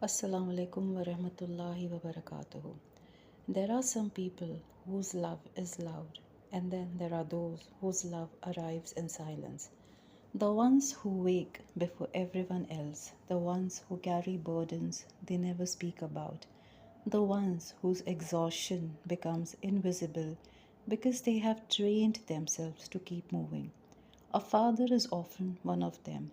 Assalamu alaikum wa rahmatullahi wa barakatuhu. There are some people whose love is loud, and then there are those whose love arrives in silence. The ones who wake before everyone else, the ones who carry burdens they never speak about, the ones whose exhaustion becomes invisible because they have trained themselves to keep moving. A father is often one of them.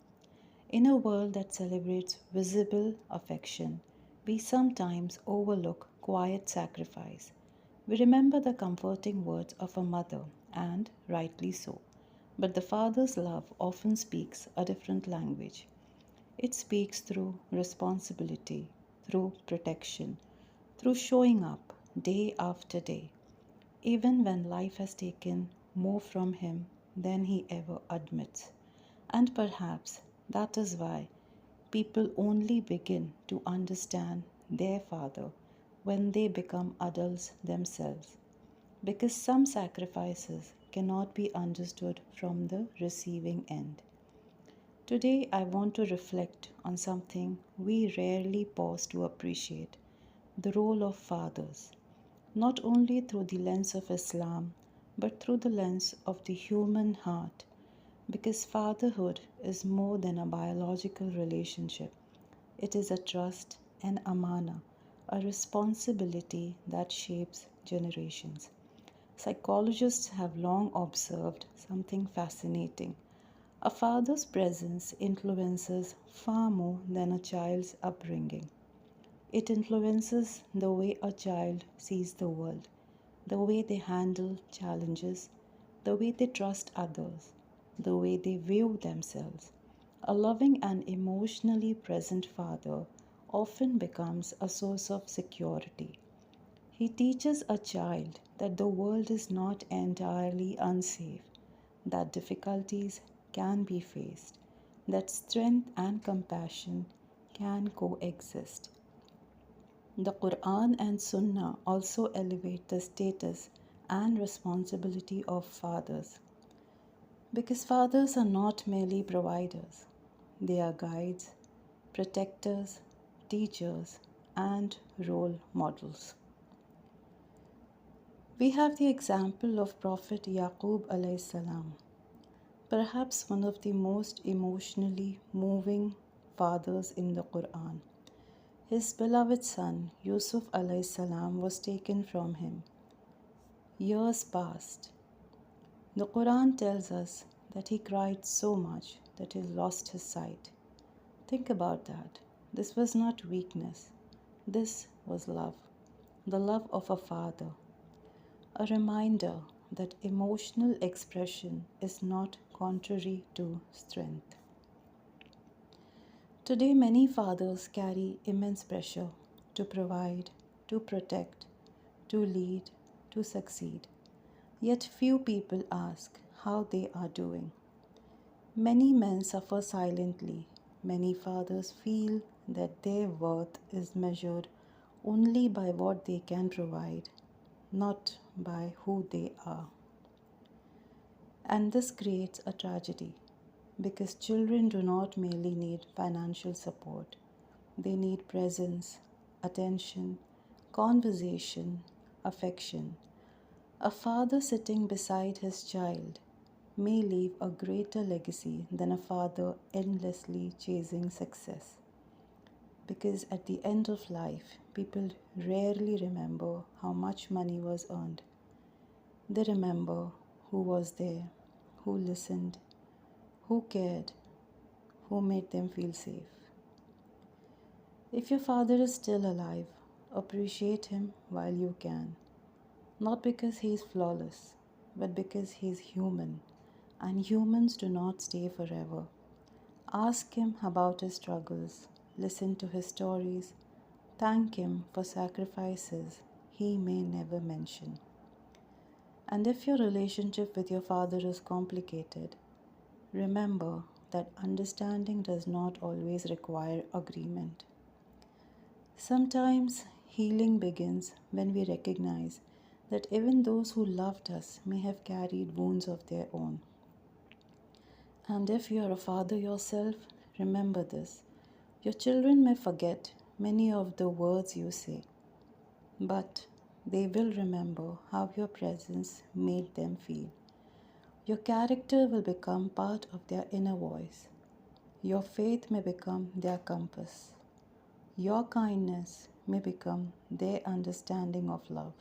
In a world that celebrates visible affection, we sometimes overlook quiet sacrifice. We remember the comforting words of a mother, and rightly so. But the father's love often speaks a different language. It speaks through responsibility, through protection, through showing up day after day, even when life has taken more from him than he ever admits. And perhaps that is why people only begin to understand their father when they become adults themselves, because some sacrifices cannot be understood from the receiving end. Today, I want to reflect on something we rarely pause to appreciate: the role of fathers, not only through the lens of Islam, but through the lens of the human heart, because fatherhood is more than a biological relationship. It is a trust, an amana, a responsibility that shapes generations. Psychologists have long observed something fascinating. A father's presence influences far more than a child's upbringing. It influences the way a child sees the world, the way they handle challenges, the way they trust others, the way they view themselves. A loving and emotionally present father often becomes a source of security. He teaches a child that the world is not entirely unsafe, that difficulties can be faced, that strength and compassion can coexist. The Quran and Sunnah also elevate the status and responsibility of fathers, because fathers are not merely providers, they are guides, protectors, teachers, and role models. We have the example of Prophet Yaqub alayhi salam, perhaps one of the most emotionally moving fathers in the Quran. His beloved son Yusuf alayhi salam was taken from him. Years passed. The Quran tells us that he cried so much that he lost his sight. Think about that. This was not weakness. This was love. The love of a father. A reminder that emotional expression is not contrary to strength. Today, many fathers carry immense pressure to provide, to protect, to lead, to succeed. Yet few people ask how they are doing. Many men suffer silently. Many fathers feel that their worth is measured only by what they can provide, not by who they are. And this creates a tragedy because children do not merely need financial support, they need presence, attention, conversation, affection. A father sitting beside his child may leave a greater legacy than a father endlessly chasing success. Because at the end of life, people rarely remember how much money was earned. They remember who was there, who listened, who cared, who made them feel safe. If your father is still alive, appreciate him while you can. Not because he is flawless, but because he is human, and humans do not stay forever. Ask him about his struggles, listen to his stories, thank him for sacrifices he may never mention. And if your relationship with your father is complicated, remember that understanding does not always require agreement. Sometimes healing begins when we recognize that even those who loved us may have carried wounds of their own. And if you are a father yourself, remember this: your children may forget, many of the words you say, but they will remember how your presence made them feel. Your character will become part of their inner voice. Your faith may become their compass. Your kindness may become their understanding of love.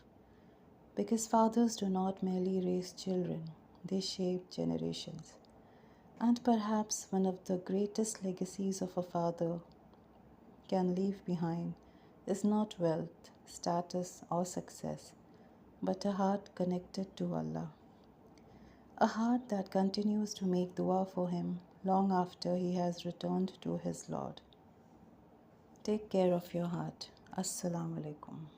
Because fathers do not merely raise children, they shape generations. And perhaps one of the greatest legacies of a father can leave behind is not wealth, status, or success, but a heart connected to Allah. A heart that continues to make dua for him long after he has returned to his Lord. Take care of your heart. Assalamu alaikum.